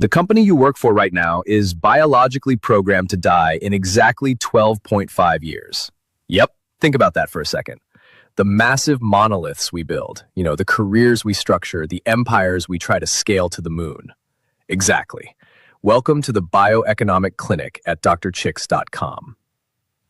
The company you work for right now is biologically programmed to die in exactly 12.5 years. Yep, think about that for a second. The massive monoliths we build, the careers we structure, the empires we try to scale to the moon. Exactly. Welcome to the Bioeconomic Clinic at drchicks.com.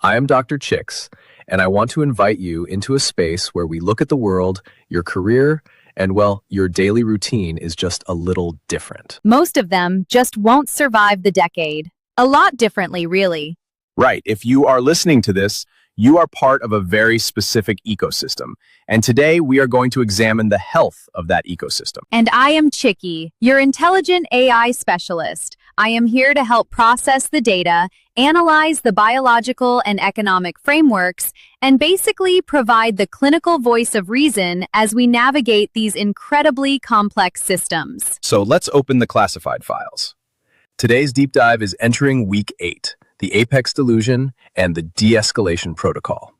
I am Dr. Chicks, and I want to invite you into a space where we look at the world, your career, and well, your daily routine is just a little different. Most of them just won't survive the decade. A lot differently, really. Right. If you are listening to this, you are part of a very specific ecosystem. And today we are going to examine the health of that ecosystem. And I am Chicky, your intelligent AI specialist. I am here to help process the data, analyze the biological and economic frameworks, and basically provide the clinical voice of reason as we navigate these incredibly complex systems. So let's open the classified files. Today's deep dive is entering week 8, the Apex Delusion and the de-escalation protocol.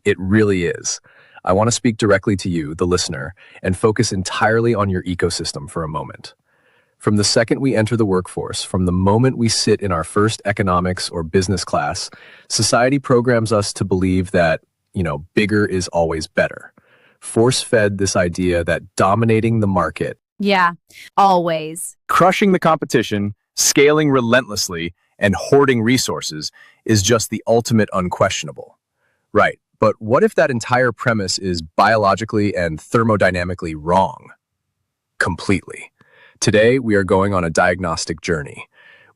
It really is. I want to speak directly to you, the listener, and focus entirely on your ecosystem for a moment. From the second we enter the workforce, from the moment we sit in our first economics or business class, society programs us to believe that, bigger is always better. Force-fed this idea that dominating the market, Yeah, always. crushing the competition, scaling relentlessly, and hoarding resources is just the ultimate unquestionable. Right, but what if that entire premise is biologically and thermodynamically wrong? Completely. Today, we are going on a diagnostic journey.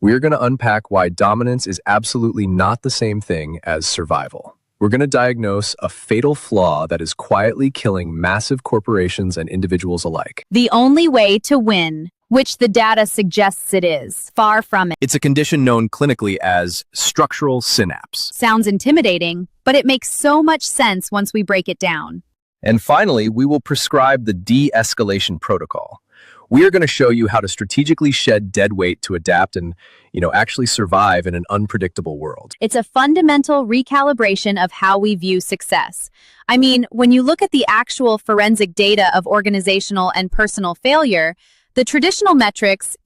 We are going to unpack why dominance is absolutely not the same thing as survival. We're going to diagnose a fatal flaw that is quietly killing massive corporations and individuals alike. The only way to win, which the data suggests it is. Far from it. It's a condition known clinically as structural synapse. Sounds intimidating, but it makes so much sense once we break it down. And finally, we will prescribe the de-escalation protocol. We are going to show you how to strategically shed dead weight to adapt and, actually survive in an unpredictable world. It's a fundamental recalibration of how we view success. I mean, when you look at the actual forensic data of organizational and personal failure, the traditional metrics,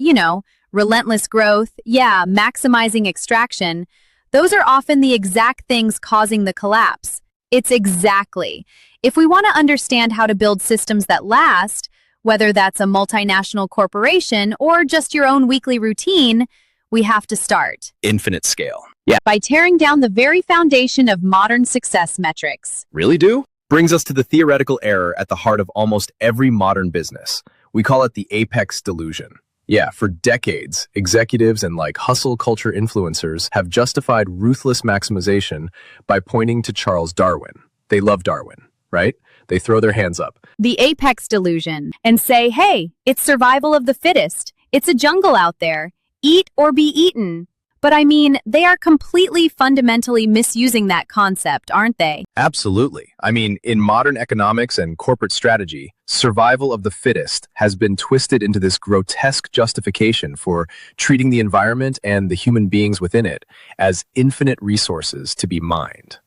relentless growth, maximizing extraction, those are often the exact things causing the collapse. It's exactly. If we want to understand how to build systems that last, whether that's a multinational corporation or just your own weekly routine, we have to start. Infinite scale. By tearing down the very foundation of modern success metrics. Really do? Brings us to the theoretical error at the heart of almost every modern business. We call it the Apex Delusion. Yeah, for decades, executives and hustle culture influencers have justified ruthless maximization by pointing to Charles Darwin. They love Darwin, right? They throw their hands up. The Apex Delusion, and say, hey, it's survival of the fittest. It's a jungle out there. Eat or be eaten. But I mean, they are completely fundamentally misusing that concept, aren't they? Absolutely. I mean, in modern economics and corporate strategy, survival of the fittest has been twisted into this grotesque justification for treating the environment and the human beings within it as infinite resources to be mined.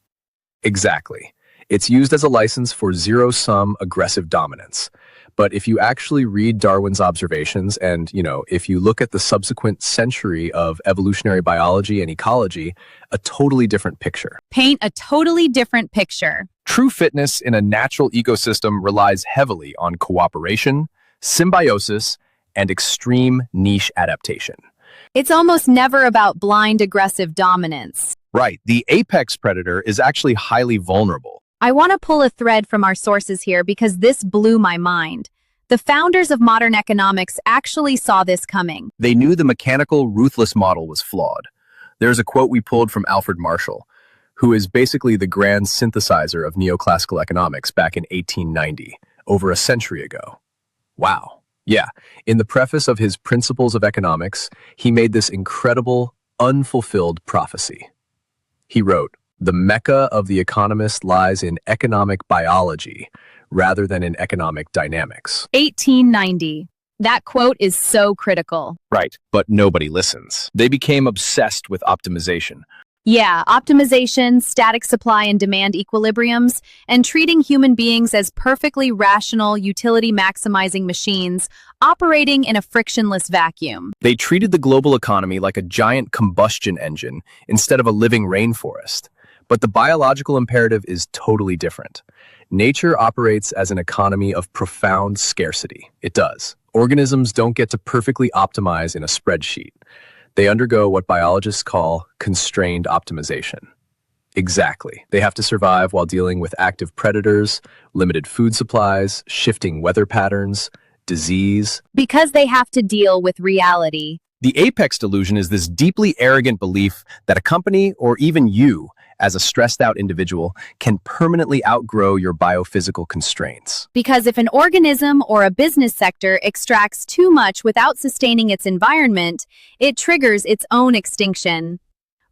Exactly. It's used as a license for zero-sum aggressive dominance. But if you actually read Darwin's observations and, if you look at the subsequent century of evolutionary biology and ecology, a totally different picture. Paint a totally different picture. True fitness in a natural ecosystem relies heavily on cooperation, symbiosis, and extreme niche adaptation. It's almost never about blind aggressive dominance. Right. The apex predator is actually highly vulnerable. I want to pull a thread from our sources here because this blew my mind. The founders of modern economics actually saw this coming. They knew the mechanical, ruthless model was flawed. There's a quote we pulled from Alfred Marshall, who is basically the grand synthesizer of neoclassical economics back in 1890, over a century ago. Wow. Yeah. In the preface of his Principles of Economics, he made this incredible, unfulfilled prophecy. He wrote, "The mecca of the economist lies in economic biology rather than in economic dynamics." 1890. That quote is so critical. Right, but nobody listens. They became obsessed with optimization. Yeah, optimization, static supply and demand equilibriums, and treating human beings as perfectly rational, utility maximizing machines operating in a frictionless vacuum. They treated the global economy like a giant combustion engine instead of a living rainforest. But the biological imperative is totally different. Nature operates as an economy of profound scarcity. It does. Organisms don't get to perfectly optimize in a spreadsheet. They undergo what biologists call constrained optimization. Exactly. They have to survive while dealing with active predators, limited food supplies, shifting weather patterns, disease. Because they have to deal with reality. The apex delusion is this deeply arrogant belief that a company, or even you, as a stressed out individual, can permanently outgrow your biophysical constraints. Because if an organism or a business sector extracts too much without sustaining its environment, it triggers its own extinction.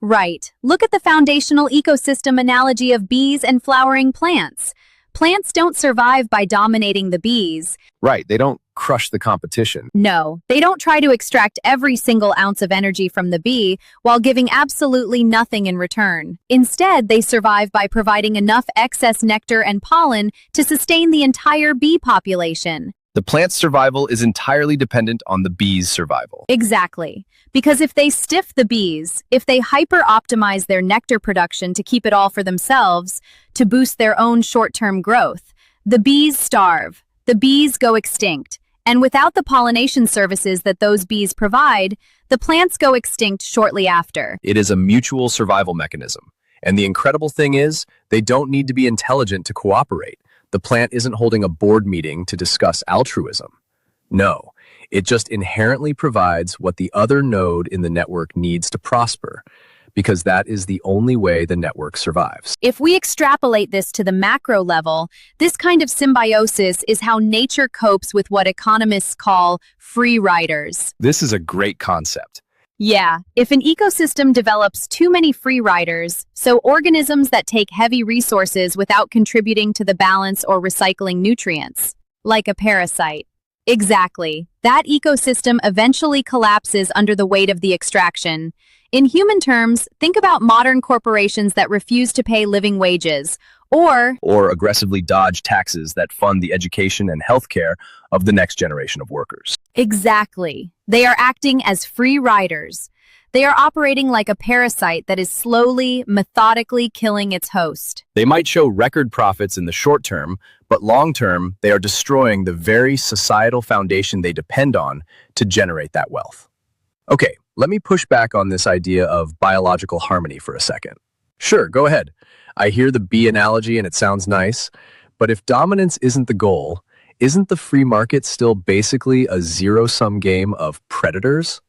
Right. Look at the foundational ecosystem analogy of bees and flowering plants. Plants don't survive by dominating the bees. Right, they don't crush the competition. No, they don't try to extract every single ounce of energy from the bee while giving absolutely nothing in return. Instead, they survive by providing enough excess nectar and pollen to sustain the entire bee population. The plant's survival is entirely dependent on the bee's survival. Exactly. Because if they stiff the bees, if they hyper-optimize their nectar production to keep it all for themselves, to boost their own short-term growth, the bees starve, the bees go extinct, and without the pollination services that those bees provide, the plants go extinct shortly after. It is a mutual survival mechanism. And the incredible thing is, they don't need to be intelligent to cooperate. The plant isn't holding a board meeting to discuss altruism. No, it just inherently provides what the other node in the network needs to prosper, because that is the only way the network survives. If we extrapolate this to the macro level, this kind of symbiosis is how nature copes with what economists call free riders. This is a great concept. Yeah, if an ecosystem develops too many free riders, so organisms that take heavy resources without contributing to the balance or recycling nutrients, like a parasite. Exactly. That ecosystem eventually collapses under the weight of the extraction. In human terms, think about modern corporations that refuse to pay living wages, or aggressively dodge taxes that fund the education and healthcare of the next generation of workers. Exactly. They are acting as free riders. They are operating like a parasite that is slowly, methodically killing its host. They might show record profits in the short term, but long term, they are destroying the very societal foundation they depend on to generate that wealth. Okay, let me push back on this idea of biological harmony for a second. Sure, go ahead. I hear the bee analogy and it sounds nice, but if dominance isn't the goal, isn't the free market still basically a zero-sum game of predators?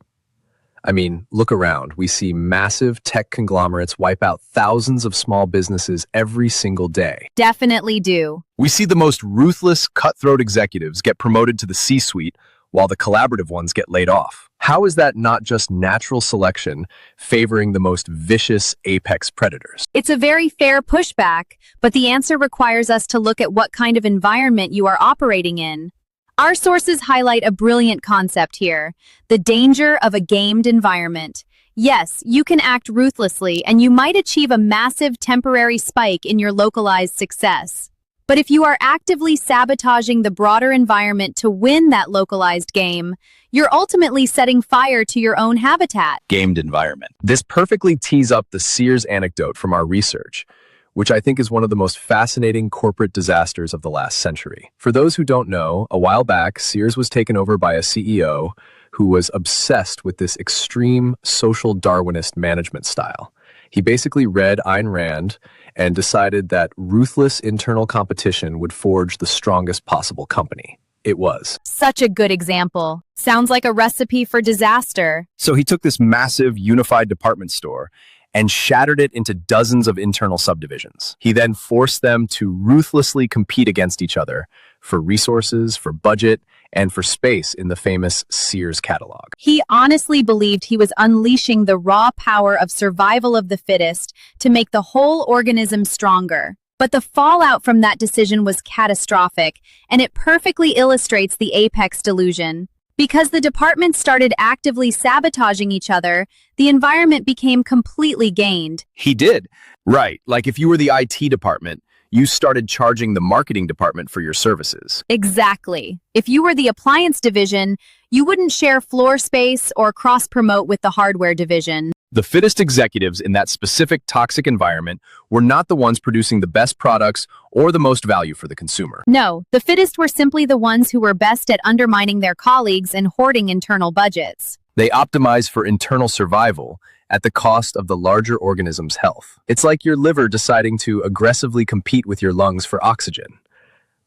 I mean, look around. We see massive tech conglomerates wipe out thousands of small businesses every single day. Definitely do. We see the most ruthless, cutthroat executives get promoted to the C-suite while the collaborative ones get laid off. How is that not just natural selection favoring the most vicious apex predators? It's a very fair pushback, but the answer requires us to look at what kind of environment you are operating in. Our sources highlight a brilliant concept here, the danger of a gamed environment. Yes, you can act ruthlessly and you might achieve a massive temporary spike in your localized success. But if you are actively sabotaging the broader environment to win that localized game, you're ultimately setting fire to your own habitat. Gamed environment. This perfectly tees up the Sears anecdote from our research, which I think is one of the most fascinating corporate disasters of the last century. For those who don't know, a while back, Sears was taken over by a CEO who was obsessed with this extreme social Darwinist management style. He basically read Ayn Rand and decided that ruthless internal competition would forge the strongest possible company. It was. Such a good example. Sounds like a recipe for disaster. So he took this massive unified department store and shattered it into dozens of internal subdivisions. He then forced them to ruthlessly compete against each other for resources, for budget, and for space in the famous Sears catalog. He honestly believed he was unleashing the raw power of survival of the fittest to make the whole organism stronger. But the fallout from that decision was catastrophic, and it perfectly illustrates the apex delusion. Because the departments started actively sabotaging each other, the environment became completely gained. He did. Right. Like if you were the IT department, you started charging the marketing department for your services. Exactly. If you were the appliance division, you wouldn't share floor space or cross-promote with the hardware division. The fittest executives in that specific toxic environment were not the ones producing the best products or the most value for the consumer. No, the fittest were simply the ones who were best at undermining their colleagues and hoarding internal budgets. They optimize for internal survival at the cost of the larger organism's health. It's like your liver deciding to aggressively compete with your lungs for oxygen.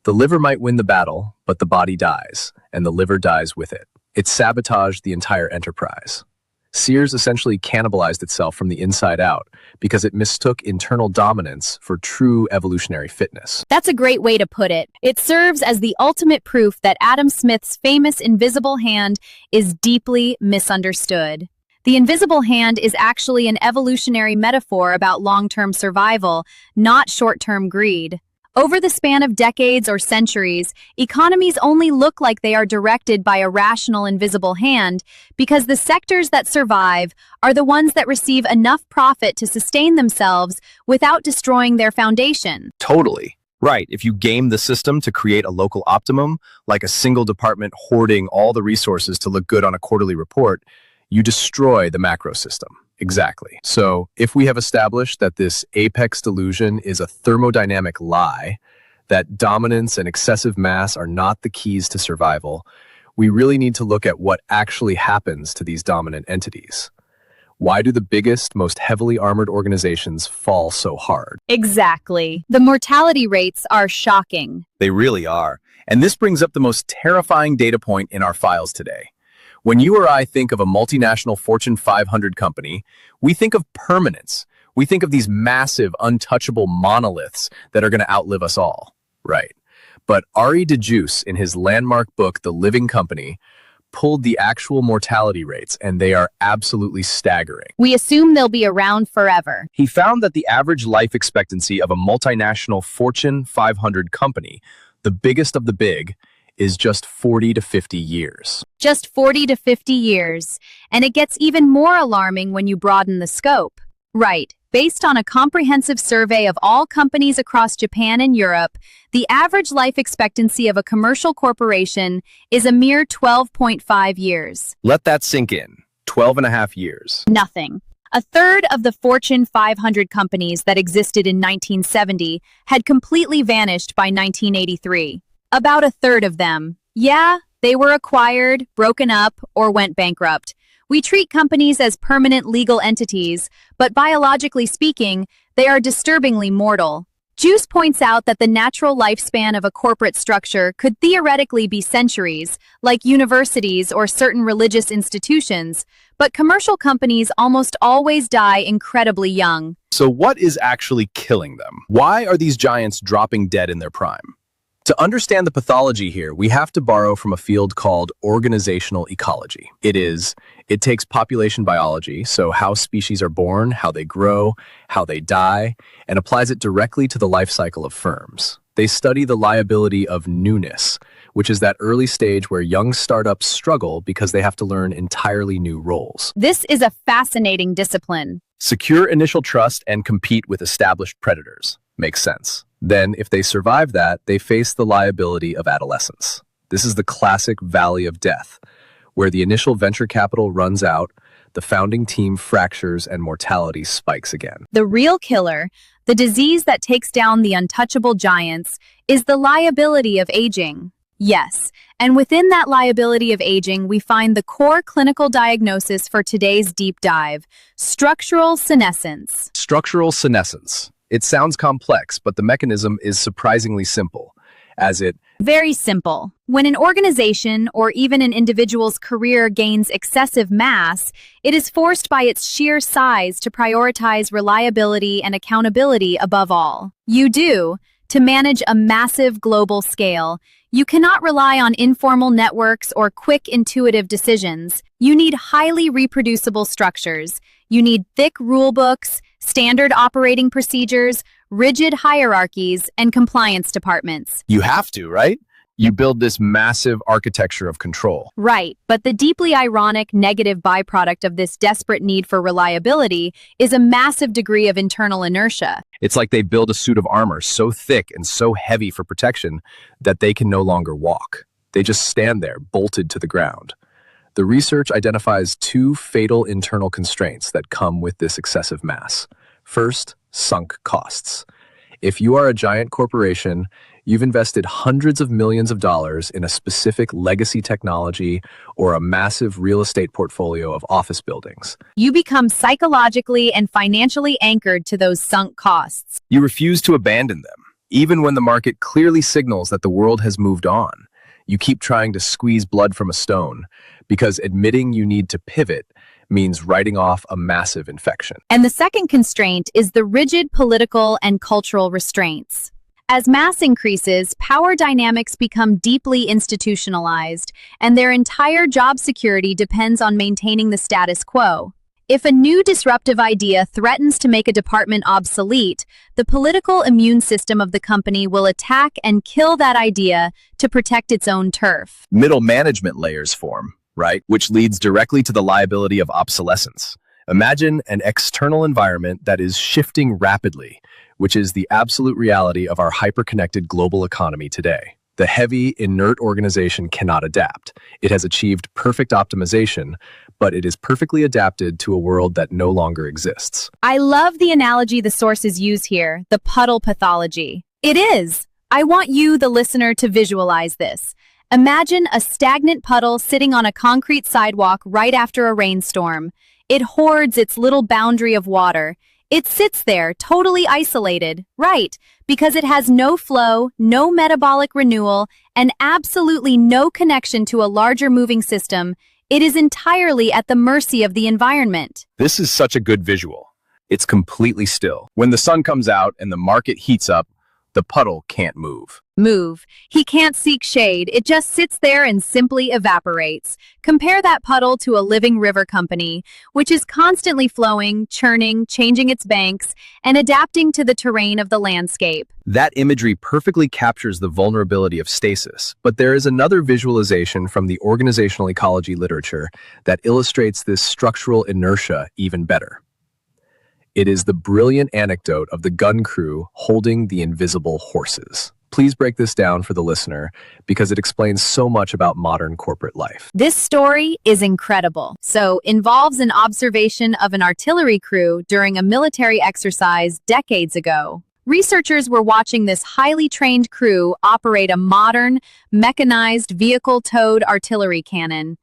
The liver might win the battle, but the body dies, and the liver dies with it. It sabotaged the entire enterprise. Sears essentially cannibalized itself from the inside out because it mistook internal dominance for true evolutionary fitness. That's a great way to put it. It serves as the ultimate proof that Adam Smith's famous invisible hand is deeply misunderstood. The invisible hand is actually an evolutionary metaphor about long-term survival, not short-term greed. Over the span of decades or centuries, economies only look like they are directed by a rational invisible hand because the sectors that survive are the ones that receive enough profit to sustain themselves without destroying their foundation. Totally. Right. If you game the system to create a local optimum, like a single department hoarding all the resources to look good on a quarterly report, you destroy the macro system. Exactly. So if we have established that this apex delusion is a thermodynamic lie, that dominance and excessive mass are not the keys to survival, we really need to look at what actually happens to these dominant entities. Why do the biggest, most heavily armored organizations fall so hard? Exactly. The mortality rates are shocking. They really are. And this brings up the most terrifying data point in our files today. When you or I think of a multinational Fortune 500 company, we think of permanence. We think of these massive, untouchable monoliths that are going to outlive us all, right? But Ari DeJuice, in his landmark book, The Living Company, pulled the actual mortality rates, and they are absolutely staggering. We assume they'll be around forever. He found that the average life expectancy of a multinational Fortune 500 company, the biggest of the big, is just 40 to 50 years. Just 40 to 50 years. And it gets even more alarming when you broaden the scope. Right. Based on a comprehensive survey of all companies across Japan and Europe, the average life expectancy of a commercial corporation is a mere 12.5 years. Let that sink in. 12 and a half years. Nothing. A third of the Fortune 500 companies that existed in 1970 had completely vanished by 1983. About a third of them. Yeah, they were acquired, broken up, or went bankrupt. We treat companies as permanent legal entities, but biologically speaking, they are disturbingly mortal. Juice points out that the natural lifespan of a corporate structure could theoretically be centuries, like universities or certain religious institutions, but commercial companies almost always die incredibly young. So what is actually killing them? Why are these giants dropping dead in their prime? To understand the pathology here, we have to borrow from a field called organizational ecology. It takes population biology, so how species are born, how they grow, how they die, and applies it directly to the life cycle of firms. They study the liability of newness, which is that early stage where young startups struggle because they have to learn entirely new roles. This is a fascinating discipline. Secure initial trust and compete with established predators. Makes sense. Then, if they survive that, they face the liability of adolescence. This is the classic valley of death, where the initial venture capital runs out, the founding team fractures, and mortality spikes again. The real killer, the disease that takes down the untouchable giants, is the liability of aging. Yes, and within that liability of aging, we find the core clinical diagnosis for today's deep dive: structural senescence. Structural senescence. It sounds complex, but the mechanism is surprisingly simple, Very simple. When an organization or even an individual's career gains excessive mass, it is forced by its sheer size to prioritize reliability and accountability above all. To manage a massive global scale, you cannot rely on informal networks or quick, intuitive decisions. You need highly reproducible structures. You need thick rulebooks, standard operating procedures, rigid hierarchies, and compliance departments. You have to, right? You build this massive architecture of control. Right, but the deeply ironic negative byproduct of this desperate need for reliability is a massive degree of internal inertia. It's like they build a suit of armor so thick and so heavy for protection that they can no longer walk. They just stand there, bolted to the ground. The research identifies two fatal internal constraints that come with this excessive mass. First, sunk costs. If you are a giant corporation, you've invested hundreds of millions of dollars in a specific legacy technology or a massive real estate portfolio of office buildings. You become psychologically and financially anchored to those sunk costs. You refuse to abandon them, even when the market clearly signals that the world has moved on. You keep trying to squeeze blood from a stone because admitting you need to pivot means writing off a massive infection. And the second constraint is the rigid political and cultural restraints. As mass increases, power dynamics become deeply institutionalized, and their entire job security depends on maintaining the status quo. If a new disruptive idea threatens to make a department obsolete, the political immune system of the company will attack and kill that idea to protect its own turf. Middle management layers form, right? Which leads directly to the liability of obsolescence. Imagine an external environment that is shifting rapidly, which is the absolute reality of our hyper-connected global economy today. The heavy, inert organization cannot adapt. It has achieved perfect optimization, but it is perfectly adapted to a world that no longer exists. I love the analogy the sources use here, the puddle pathology. It is. I want you, the listener, to visualize this. Imagine a stagnant puddle sitting on a concrete sidewalk right after a rainstorm. It hoards its little boundary of water. It sits there, totally isolated, right, because it has no flow, no metabolic renewal, and absolutely no connection to a larger moving system. It is entirely at the mercy of the environment. This is such a good visual. It's completely still. When the sun comes out and the market heats up, the puddle can't move. He can't seek shade. It just sits there and simply evaporates. Compare that puddle to a living river company, which is constantly flowing, churning, changing its banks, and adapting to the terrain of the landscape. That imagery perfectly captures the vulnerability of stasis, but there is another visualization from the organizational ecology literature that illustrates this structural inertia even better. It is the brilliant anecdote of the gun crew holding the invisible horses. Please break this down for the listener because it explains so much about modern corporate life. This story is incredible. So, involves an observation of an artillery crew during a military exercise decades ago. Researchers were watching this highly trained crew operate a modern, mechanized, vehicle-towed artillery cannon.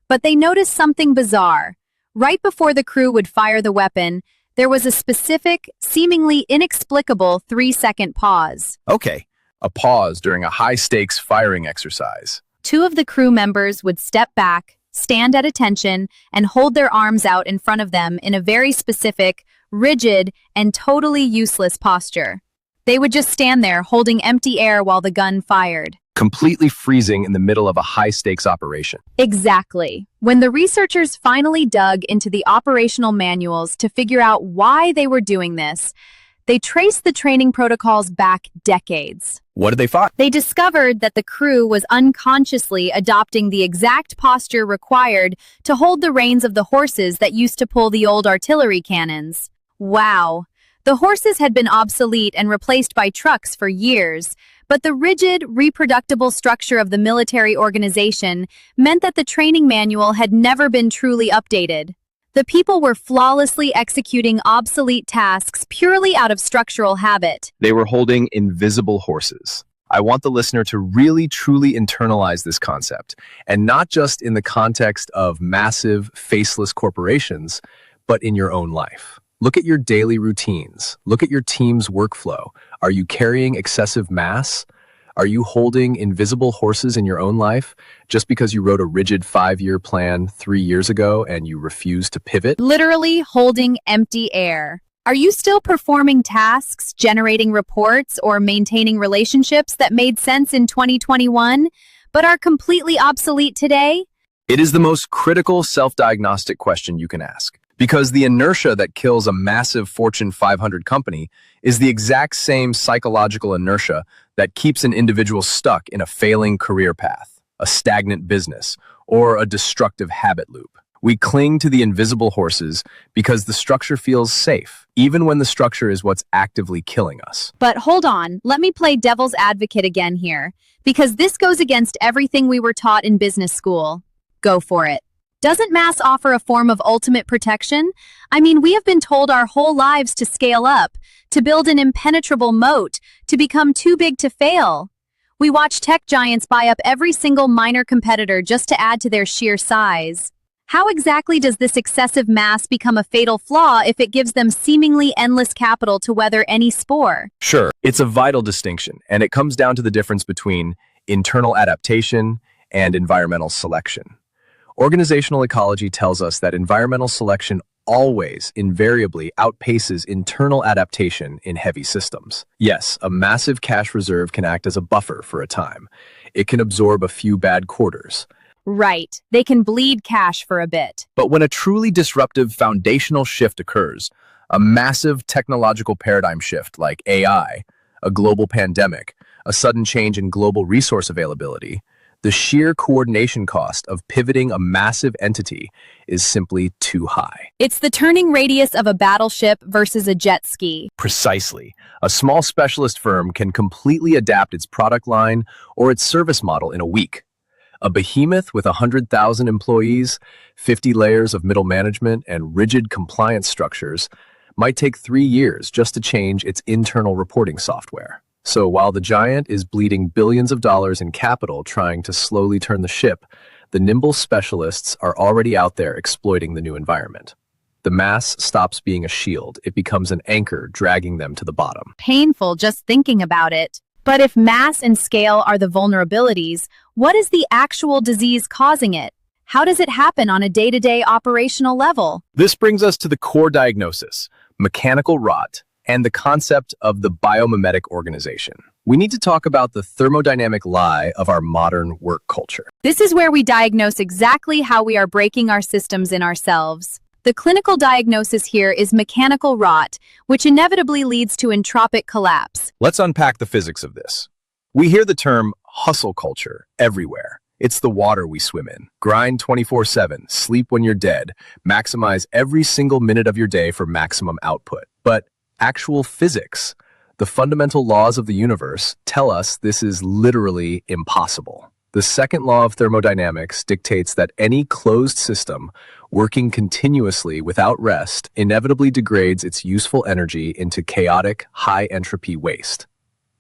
But they noticed something bizarre. Right before the crew would fire the weapon, there was a specific, seemingly inexplicable 3-second pause. Okay, a pause during a high-stakes firing exercise. Two of the crew members would step back, stand at attention, and hold their arms out in front of them in a very specific, rigid, and totally useless posture. They would just stand there holding empty air while the gun fired. Completely freezing in the middle of a high-stakes operation. Exactly. When the researchers finally dug into the operational manuals to figure out why they were doing this, they traced the training protocols back decades. What did they find? They discovered that the crew was unconsciously adopting the exact posture required to hold the reins of the horses that used to pull the old artillery cannons. Wow. The horses had been obsolete and replaced by trucks for years, but the rigid, reproducible structure of the military organization meant that the training manual had never been truly updated. The people were flawlessly executing obsolete tasks purely out of structural habit. They were holding invisible horses. I want the listener to really, truly internalize this concept, and not just in the context of massive, faceless corporations, but in your own life. Look at your daily routines. Look at your team's workflow. Are you carrying excessive mass? Are you holding invisible horses in your own life just because you wrote a rigid 5-year plan 3 years ago and you refuse to pivot? Literally holding empty air. Are you still performing tasks, generating reports, or maintaining relationships that made sense in 2021, but are completely obsolete today? It is the most critical self-diagnostic question you can ask. Because the inertia that kills a massive Fortune 500 company is the exact same psychological inertia that keeps an individual stuck in a failing career path, a stagnant business, or a destructive habit loop. We cling to the invisible horses because the structure feels safe, even when the structure is what's actively killing us. But hold on, let me play devil's advocate again here, because this goes against everything we were taught in business school. Go for it. Doesn't mass offer a form of ultimate protection? I mean, we have been told our whole lives to scale up, to build an impenetrable moat, to become too big to fail. We watch tech giants buy up every single minor competitor just to add to their sheer size. How exactly does this excessive mass become a fatal flaw if it gives them seemingly endless capital to weather any spore? Sure, it's a vital distinction, and it comes down to the difference between internal adaptation and environmental selection. Organizational ecology tells us that environmental selection always, invariably outpaces internal adaptation in heavy systems. Yes, a massive cash reserve can act as a buffer for a time. It can absorb a few bad quarters. Right, they can bleed cash for a bit. But when a truly disruptive foundational shift occurs, a massive technological paradigm shift like AI, a global pandemic, a sudden change in global resource availability, the sheer coordination cost of pivoting a massive entity is simply too high. It's the turning radius of a battleship versus a jet ski. Precisely. A small specialist firm can completely adapt its product line or its service model in a week. A behemoth with 100,000 employees, 50 layers of middle management, and rigid compliance structures might take 3 years just to change its internal reporting software. So while the giant is bleeding billions of dollars in capital trying to slowly turn the ship, the nimble specialists are already out there exploiting the new environment. The mass stops being a shield. It becomes an anchor dragging them to the bottom. Painful just thinking about it. But if mass and scale are the vulnerabilities, what is the actual disease causing it? How does it happen on a day-to-day operational level? This brings us to the core diagnosis, mechanical rot, and the concept of the biomimetic organization. We need to talk about the thermodynamic lie of our modern work culture. This is where we diagnose exactly how we are breaking our systems in ourselves. The clinical diagnosis here is mechanical rot, which inevitably leads to entropic collapse. Let's unpack the physics of this. We hear the term hustle culture everywhere. It's the water we swim in. Grind 24/7, sleep when you're dead, maximize every single minute of your day for maximum output. But actual physics, the fundamental laws of the universe, tell us this is literally impossible. The second law of thermodynamics dictates that any closed system working continuously without rest inevitably degrades its useful energy into chaotic, high-entropy waste.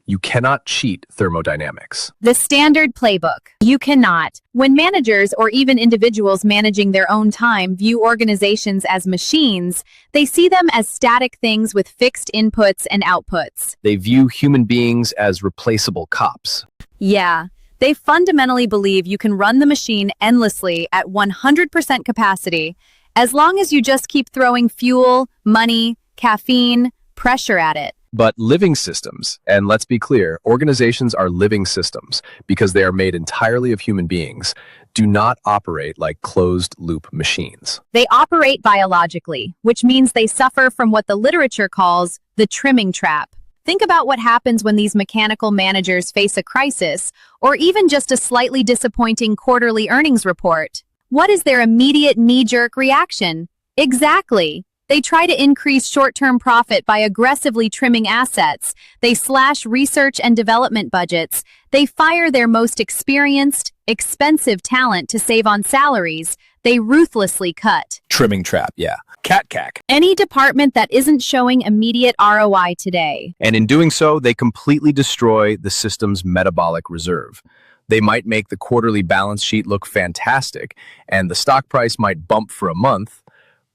You cannot cheat thermodynamics. The standard playbook. You cannot. When managers or even individuals managing their own time view organizations as machines, they see them as static things with fixed inputs and outputs. They view human beings as replaceable cops. Yeah. They fundamentally believe you can run the machine endlessly at 100% capacity, as long as you just keep throwing fuel, money, caffeine, pressure at it. But living systems, and let's be clear, organizations are living systems because they are made entirely of human beings, do not operate like closed-loop machines. They operate biologically, which means they suffer from what the literature calls the trimming trap. Think about what happens when these mechanical managers face a crisis, or even just a slightly disappointing quarterly earnings report. What is their immediate knee-jerk reaction? Exactly. They try to increase short-term profit by aggressively trimming assets. They slash research and development budgets. They fire their most experienced, expensive talent to save on salaries. They ruthlessly cut. Trimming trap, yeah. Cat-cack. Any department that isn't showing immediate ROI today. And in doing so, they completely destroy the system's metabolic reserve. They might make the quarterly balance sheet look fantastic, and the stock price might bump for a month,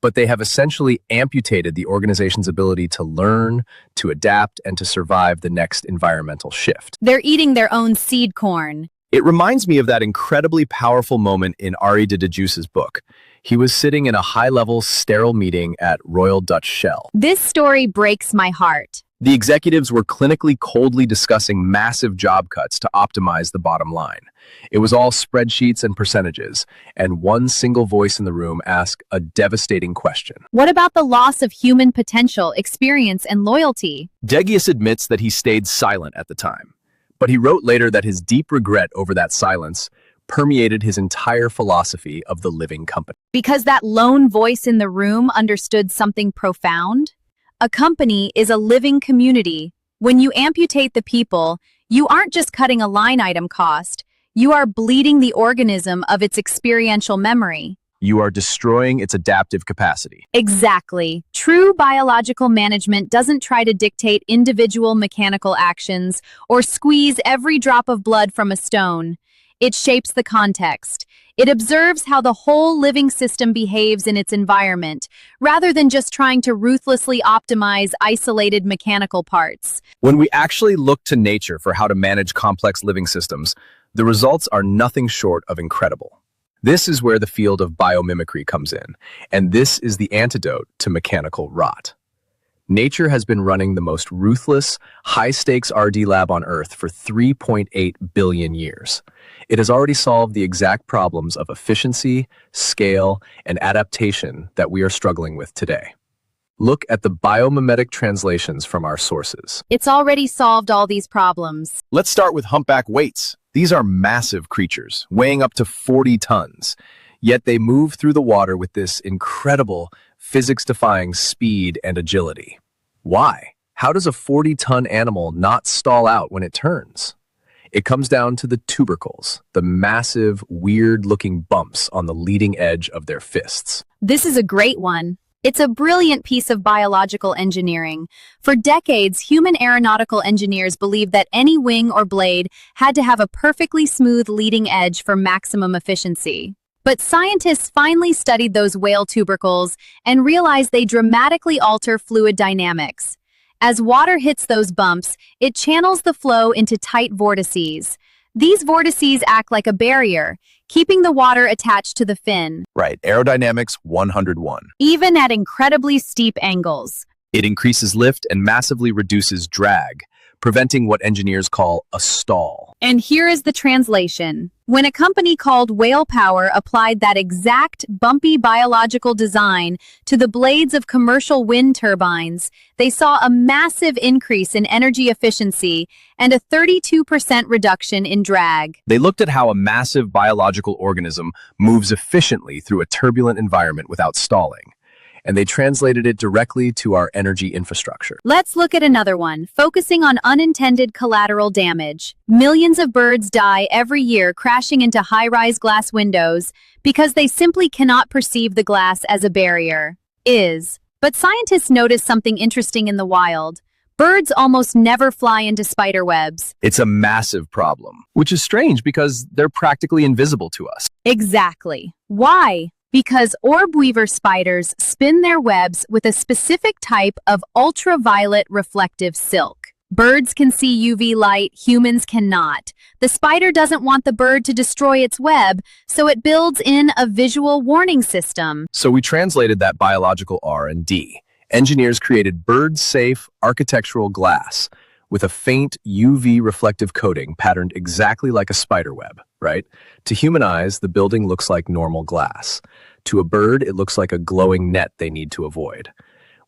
but they have essentially amputated the organization's ability to learn, to adapt, and to survive the next environmental shift. They're eating their own seed corn. It reminds me of that incredibly powerful moment in Ari de Juice's book. He was sitting in a high-level, sterile meeting at Royal Dutch Shell. This story breaks my heart. The executives were clinically coldly discussing massive job cuts to optimize the bottom line. It was all spreadsheets and percentages, and one single voice in the room asked a devastating question. What about the loss of human potential, experience, and loyalty? Degius admits that he stayed silent at the time, But he wrote later that his deep regret over that silence permeated his entire philosophy of the living company. Because that lone voice in the room understood something profound? A company is a living community. When you amputate the people, you aren't just cutting a line item cost, you are bleeding the organism of its experiential memory. You are destroying its adaptive capacity. Exactly. True biological management doesn't try to dictate individual mechanical actions or squeeze every drop of blood from a stone. It shapes the context. It observes how the whole living system behaves in its environment, rather than just trying to ruthlessly optimize isolated mechanical parts. When we actually look to nature for how to manage complex living systems, the results are nothing short of incredible. This is where the field of biomimicry comes in, and this is the antidote to mechanical rot. Nature has been running the most ruthless, high-stakes RD lab on Earth for 3.8 billion years. It has already solved the exact problems of efficiency, scale, and adaptation that we are struggling with today. Look at the biomimetic translations from our sources. It's already solved all these problems. Let's start with humpback weights. These are massive creatures, weighing up to 40 tons. Yet they move through the water with this incredible, physics-defying speed and agility. Why? How does a 40-ton animal not stall out when it turns? It comes down to the tubercles, the massive, weird-looking bumps on the leading edge of their fists. This is a great one. It's a brilliant piece of biological engineering. For decades, human aeronautical engineers believed that any wing or blade had to have a perfectly smooth leading edge for maximum efficiency. But scientists finally studied those whale tubercles and realized they dramatically alter fluid dynamics. As water hits those bumps, it channels the flow into tight vortices. These vortices act like a barrier, keeping the water attached to the fin. Right, aerodynamics 101. Even at incredibly steep angles. It increases lift and massively reduces drag, preventing what engineers call a stall. And here is the translation. When a company called Whale Power applied that exact bumpy biological design to the blades of commercial wind turbines, they saw a massive increase in energy efficiency and a 32% reduction in drag. They looked at how a massive biological organism moves efficiently through a turbulent environment without stalling, and they translated it directly to our energy infrastructure. Let's look at another one, focusing on unintended collateral damage. Millions of birds die every year crashing into high-rise glass windows because they simply cannot perceive the glass as a barrier. But scientists noticed something interesting in the wild. Birds almost never fly into spider webs. It's a massive problem, which is strange because they're practically invisible to us. Exactly. Why? Because orb weaver spiders spin their webs with a specific type of ultraviolet reflective silk. Birds can see UV light, humans cannot. The spider doesn't want the bird to destroy its web, so it builds in a visual warning system. So we translated that biological R&D. Engineers created bird-safe architectural glass with a faint UV reflective coating patterned exactly like a spider web, right? To human eyes, the building looks like normal glass. To a bird, it looks like a glowing net they need to avoid.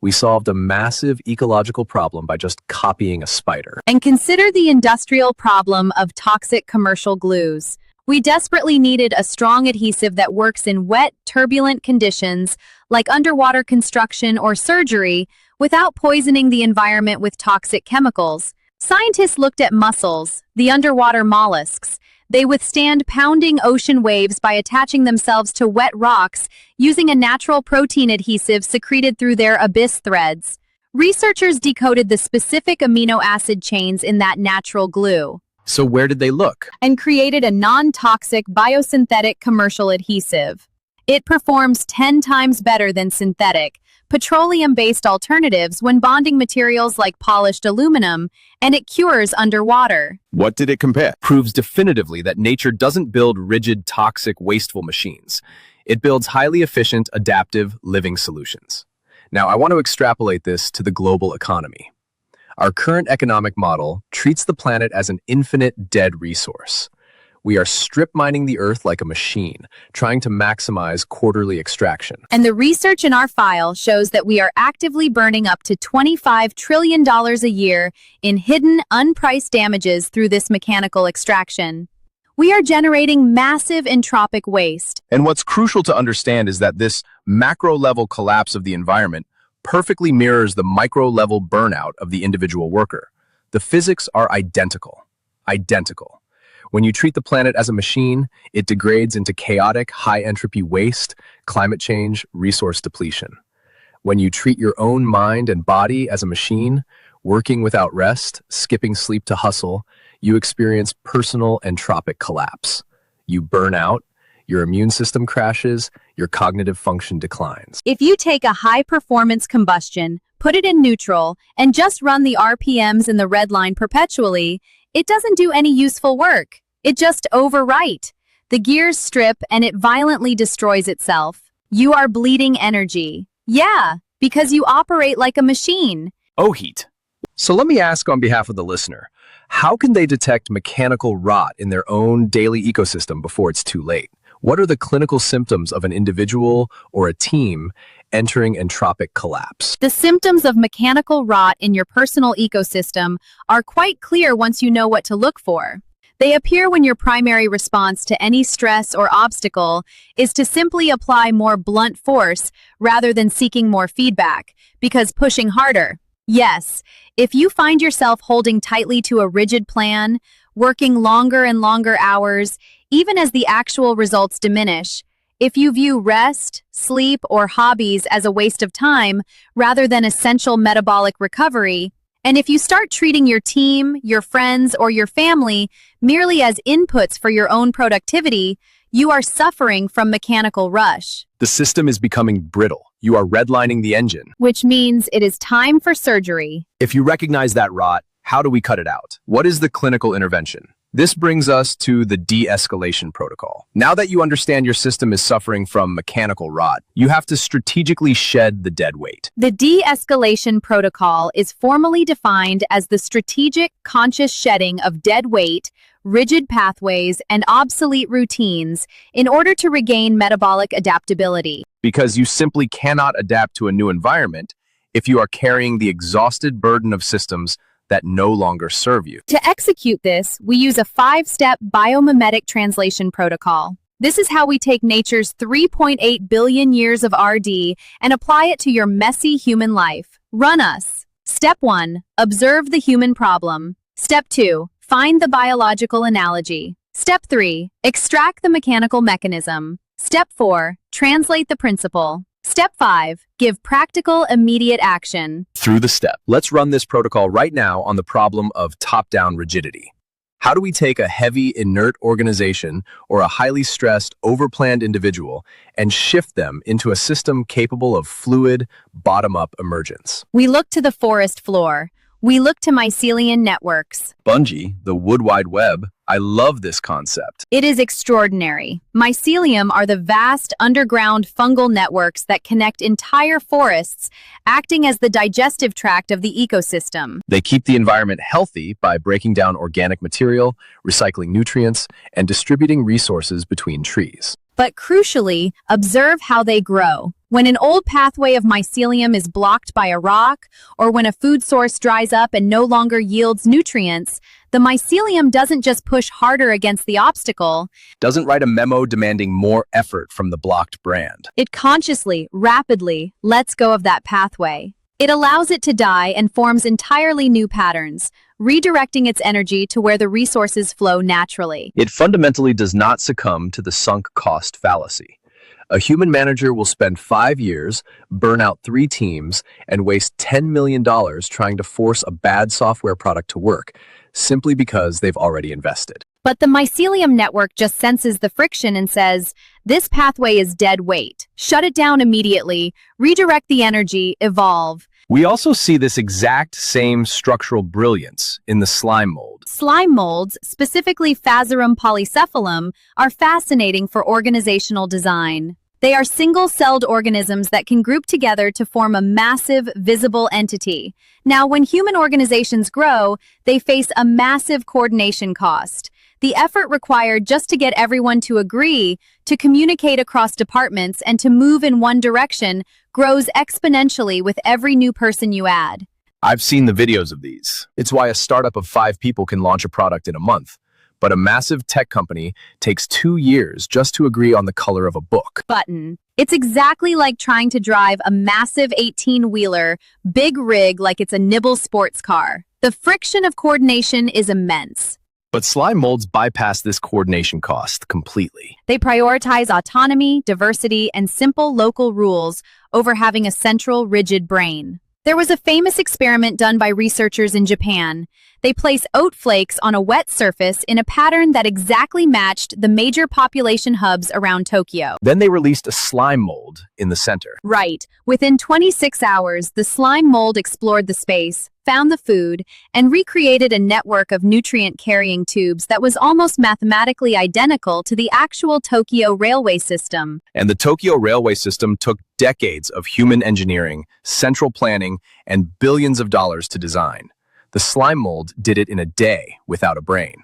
We solved a massive ecological problem by just copying a spider. And consider the industrial problem of toxic commercial glues. We desperately needed a strong adhesive that works in wet, turbulent conditions, like underwater construction or surgery, without poisoning the environment with toxic chemicals. Scientists looked at mussels, the underwater mollusks. They withstand pounding ocean waves by attaching themselves to wet rocks using a natural protein adhesive secreted through their abyss threads. Researchers decoded the specific amino acid chains in that natural glue. So where did they look? And created a non-toxic biosynthetic commercial adhesive. It performs 10 times better than synthetic, petroleum-based alternatives when bonding materials like polished aluminum, and it cures underwater. What did it compare? Proves definitively that nature doesn't build rigid, toxic, wasteful machines. It builds highly efficient, adaptive, living solutions. Now, I want to extrapolate this to the global economy. Our current economic model treats the planet as an infinite dead resource. We are strip mining the Earth like a machine, trying to maximize quarterly extraction. And the research in our file shows that we are actively burning up to $25 trillion a year in hidden, unpriced damages through this mechanical extraction. We are generating massive entropic waste. And what's crucial to understand is that this macro-level collapse of the environment perfectly mirrors the micro-level burnout of the individual worker. The physics are identical. Identical. When you treat the planet as a machine, it degrades into chaotic, high-entropy waste, climate change, resource depletion. When you treat your own mind and body as a machine, working without rest, skipping sleep to hustle, you experience personal entropic collapse. You burn out, your immune system crashes, your cognitive function declines. If you take a high-performance combustion, put it in neutral, and just run the RPMs in the red line perpetually, it doesn't do any useful work. It just overwrite. The gears strip and it violently destroys itself. You are bleeding energy. Yeah, because you operate like a machine. Oh, heat. So let me ask on behalf of the listener, how can they detect mechanical rot in their own daily ecosystem before it's too late? What are the clinical symptoms of an individual or a team entering entropic collapse? The symptoms of mechanical rot in your personal ecosystem are quite clear once you know what to look for. They appear when your primary response to any stress or obstacle is to simply apply more blunt force rather than seeking more feedback, because pushing harder. Yes, if you find yourself holding tightly to a rigid plan, working longer and longer hours, even as the actual results diminish, if you view rest, sleep, or hobbies as a waste of time rather than essential metabolic recovery, and if you start treating your team, your friends, or your family merely as inputs for your own productivity, you are suffering from mechanical rush. The system is becoming brittle. You are redlining the engine. Which means it is time for surgery. If you recognize that rot, how do we cut it out? What is the clinical intervention? This brings us to the de-escalation protocol. Now that you understand your system is suffering from mechanical rot, you have to strategically shed the dead weight. The de-escalation protocol is formally defined as the strategic, conscious shedding of dead weight, rigid pathways, and obsolete routines in order to regain metabolic adaptability. Because you simply cannot adapt to a new environment if you are carrying the exhausted burden of systems that no longer serve you. To execute this, we use a 5-step biomimetic translation protocol. This is how we take nature's 3.8 billion years of RD and apply it to your messy human life. Run us. Step 1, observe the human problem. Step 2, find the biological analogy. Step 3, extract the mechanical mechanism. Step 4, translate the principle. Step 5, give practical, immediate action. Through the step. Let's run this protocol right now on the problem of top-down rigidity. How do we take a heavy, inert organization or a highly stressed, overplanned individual and shift them into a system capable of fluid, bottom-up emergence? We look to the forest floor. We look to mycelium networks. Bungie, the Wood Wide Web. I love this concept. It is extraordinary. Mycelium are the vast underground fungal networks that connect entire forests, acting as the digestive tract of the ecosystem. They keep the environment healthy by breaking down organic material, recycling nutrients, and distributing resources between trees. But crucially, observe how they grow. When an old pathway of mycelium is blocked by a rock, or when a food source dries up and no longer yields nutrients, the mycelium doesn't just push harder against the obstacle. Doesn't write a memo demanding more effort from the blocked brand. It consciously, rapidly lets go of that pathway. It allows it to die and forms entirely new patterns, redirecting its energy to where the resources flow naturally. It fundamentally does not succumb to the sunk cost fallacy. A human manager will spend 5 years, burn out 3 teams, and waste $10 million trying to force a bad software product to work, simply because they've already invested. But the mycelium network just senses the friction and says, this pathway is dead weight. Shut it down immediately, redirect the energy, evolve. We also see this exact same structural brilliance in the slime mold. Slime molds, specifically Phaserum polycephalum, are fascinating for organizational design. They are single-celled organisms that can group together to form a massive, visible entity. Now, when human organizations grow, they face a massive coordination cost. The effort required just to get everyone to agree, to communicate across departments, and to move in one direction grows exponentially with every new person you add. I've seen the videos of these. It's why a startup of 5 people can launch a product in a month. But a massive tech company takes 2 years just to agree on the color of a book. Button. It's exactly like trying to drive a massive 18-wheeler, big rig like it's a nibble sports car. The friction of coordination is immense. But slime molds bypass this coordination cost completely. They prioritize autonomy, diversity, and simple local rules over having a central, rigid brain. There was a famous experiment done by researchers in Japan. They place oat flakes on a wet surface in a pattern that exactly matched the major population hubs around Tokyo. Then they released a slime mold in the center. Right. Within 26 hours, the slime mold explored the space, found the food, and recreated a network of nutrient-carrying tubes that was almost mathematically identical to the actual Tokyo railway system. And the Tokyo railway system took decades of human engineering, central planning, and billions of dollars to design. The slime mold did it in a day without a brain.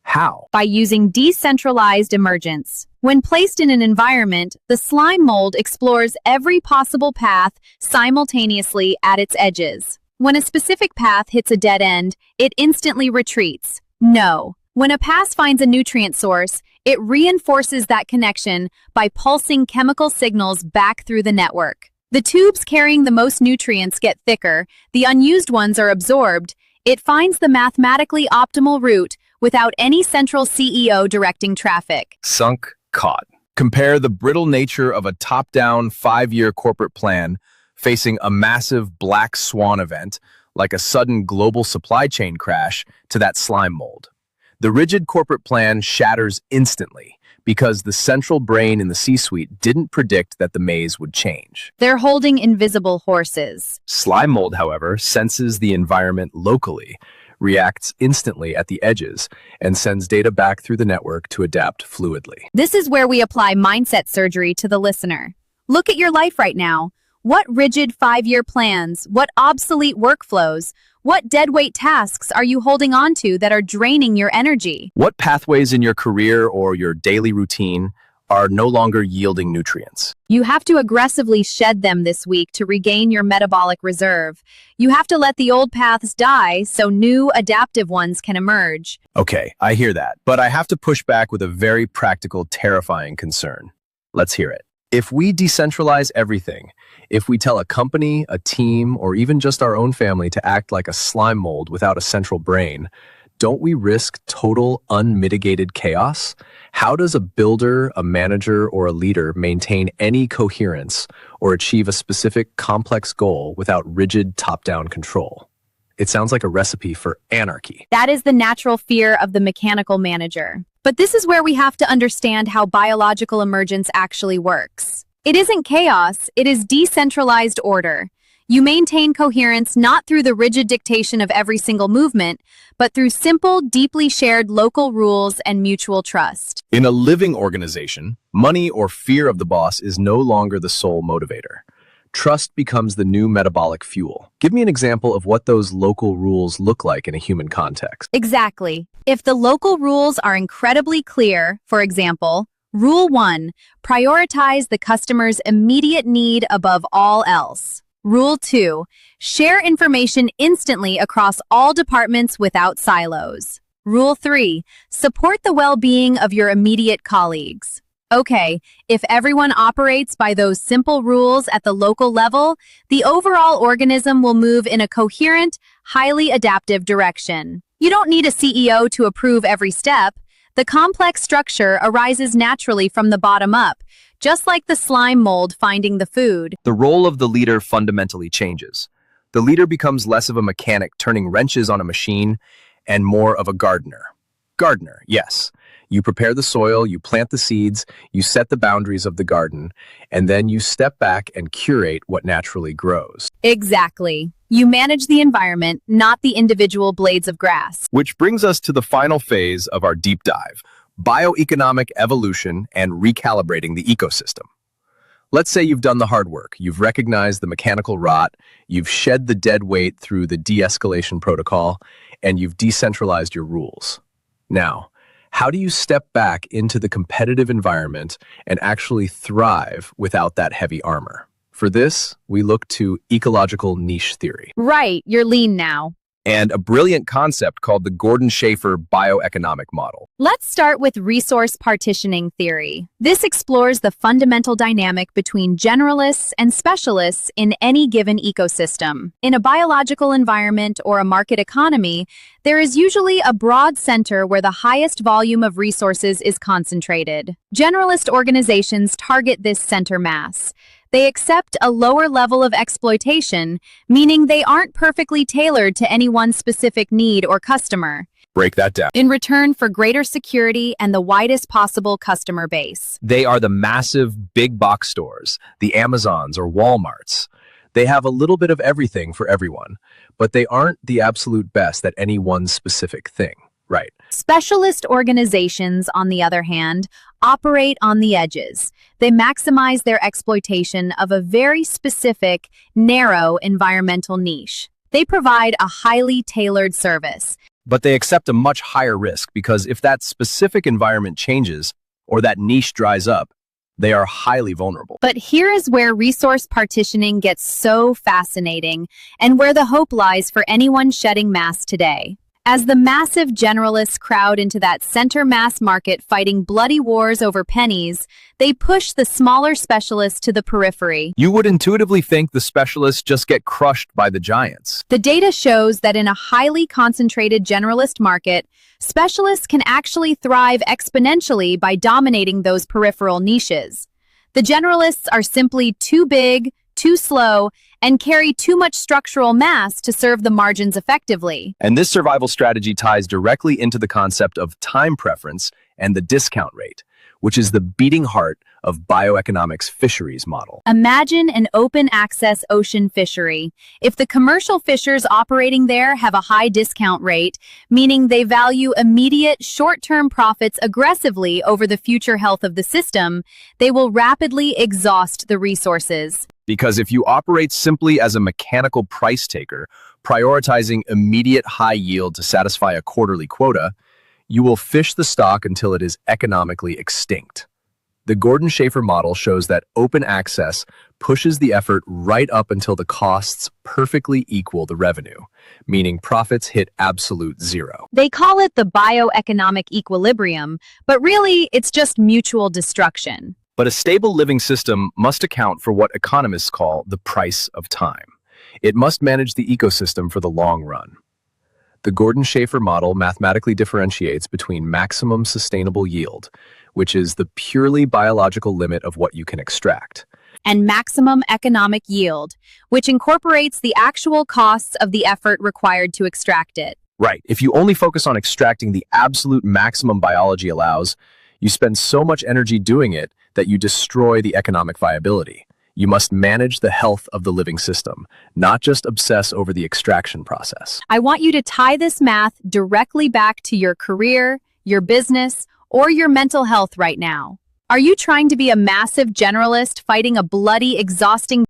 How? By using decentralized emergence. When placed in an environment, the slime mold explores every possible path simultaneously at its edges. When a specific path hits a dead end, it instantly retreats. No. When a path finds a nutrient source, it reinforces that connection by pulsing chemical signals back through the network. The tubes carrying the most nutrients get thicker, the unused ones are absorbed. It finds the mathematically optimal route without any central CEO directing traffic. Sunk cost. Compare the brittle nature of a top-down 5-year corporate plan facing a massive black swan event, like a sudden global supply chain crash, to that slime mold. The rigid corporate plan shatters instantly because the central brain in the C-suite didn't predict that the maze would change. They're holding invisible horses. Slime mold, however, senses the environment locally, reacts instantly at the edges, and sends data back through the network to adapt fluidly. This is where we apply mindset surgery to the listener. Look at your life right now. What rigid 5-year plans, what obsolete workflows, what deadweight tasks are you holding on to that are draining your energy? What pathways in your career or your daily routine are no longer yielding nutrients? You have to aggressively shed them this week to regain your metabolic reserve. You have to let the old paths die so new, adaptive ones can emerge. Okay, I hear that, but I have to push back with a very practical, terrifying concern. Let's hear it. If we decentralize everything, if we tell a company, a team, or even just our own family to act like a slime mold without a central brain, don't we risk total unmitigated chaos? How does a builder, a manager, or a leader maintain any coherence or achieve a specific complex goal without rigid top-down control? It sounds like a recipe for anarchy. That is the natural fear of the mechanical manager. But this is where we have to understand how biological emergence actually works. It isn't chaos, it is decentralized order. You maintain coherence not through the rigid dictation of every single movement, but through simple, deeply shared local rules and mutual trust. In a living organization, money or fear of the boss is no longer the sole motivator. Trust becomes the new metabolic fuel. Give me an example of what those local rules look like in a human context. Exactly. If the local rules are incredibly clear, for example, Rule 1, prioritize the customer's immediate need above all else. Rule 2, share information instantly across all departments without silos. Rule 3, support the well-being of your immediate colleagues. Okay, if everyone operates by those simple rules at the local level, the overall organism will move in a coherent, highly adaptive direction. You don't need a CEO to approve every step. The complex structure arises naturally from the bottom up, just like the slime mold finding the food. The role of the leader fundamentally changes. The leader becomes less of a mechanic turning wrenches on a machine and more of a gardener. Gardener, yes. You prepare the soil, you plant the seeds, you set the boundaries of the garden, and then you step back and curate what naturally grows. Exactly. You manage the environment, not the individual blades of grass. Which brings us to the final phase of our deep dive, bioeconomic evolution and recalibrating the ecosystem. Let's say you've done the hard work. You've recognized the mechanical rot, you've shed the dead weight through the de-escalation protocol, and you've decentralized your rules. Now, How do you step back into the competitive environment and actually thrive without that heavy armor? For this, we look to ecological niche theory Right, you're lean now. and a brilliant concept called the Gordon-Schaefer bioeconomic model. Let's start with resource partitioning theory. This explores the fundamental dynamic between generalists and specialists in any given ecosystem. In a biological environment or a market economy, there is usually a broad center where the highest volume of resources is concentrated. Generalist organizations target this center mass. They accept a lower level of exploitation, meaning they aren't perfectly tailored to any one specific need or customer, Break that down. in return for greater security and the widest possible customer base. They are the massive big box stores, the Amazons or Walmarts. They have a little bit of everything for everyone, but they aren't the absolute best at any one specific thing, right? Specialist organizations, on the other hand, operate on the edges. They maximize their exploitation of a very specific, narrow environmental niche. They provide a highly tailored service. But they accept a much higher risk because if that specific environment changes or that niche dries up, they are highly vulnerable. But here is where resource partitioning gets so fascinating and where the hope lies for anyone shedding mass today. As the massive generalists crowd into that center mass market fighting bloody wars over pennies, they push the smaller specialists to the periphery. You would intuitively think the specialists just get crushed by the giants. The data shows that in a highly concentrated generalist market, specialists can actually thrive exponentially by dominating those peripheral niches. The generalists are simply too big, too slow, and carry too much structural mass to serve the margins effectively. And this survival strategy ties directly into the concept of time preference and the discount rate, which is the beating heart of bioeconomics fisheries model. Imagine an open access ocean fishery. If the commercial fishers operating there have a high discount rate, meaning they value immediate short-term profits aggressively over the future health of the system, they will rapidly exhaust the resources. Because if you operate simply as a mechanical price taker, prioritizing immediate high yield to satisfy a quarterly quota, you will fish the stock until it is economically extinct. The Gordon-Schaefer model shows that open access pushes the effort right up until the costs perfectly equal the revenue, meaning profits hit absolute zero. They call it the bioeconomic equilibrium, but really it's just mutual destruction. But a stable living system must account for what economists call the price of time. It must manage the ecosystem for the long run. The Gordon-Schaefer model mathematically differentiates between maximum sustainable yield, which is the purely biological limit of what you can extract, and maximum economic yield, which incorporates the actual costs of the effort required to extract it. Right. If you only focus on extracting the absolute maximum biology allows, you spend so much energy doing it that you destroy the economic viability. You must manage the health of the living system, not just obsess over the extraction process. I want you to tie this math directly back to your career, your business, or your mental health right now. Are you trying to be a massive generalist fighting a bloody, exhausting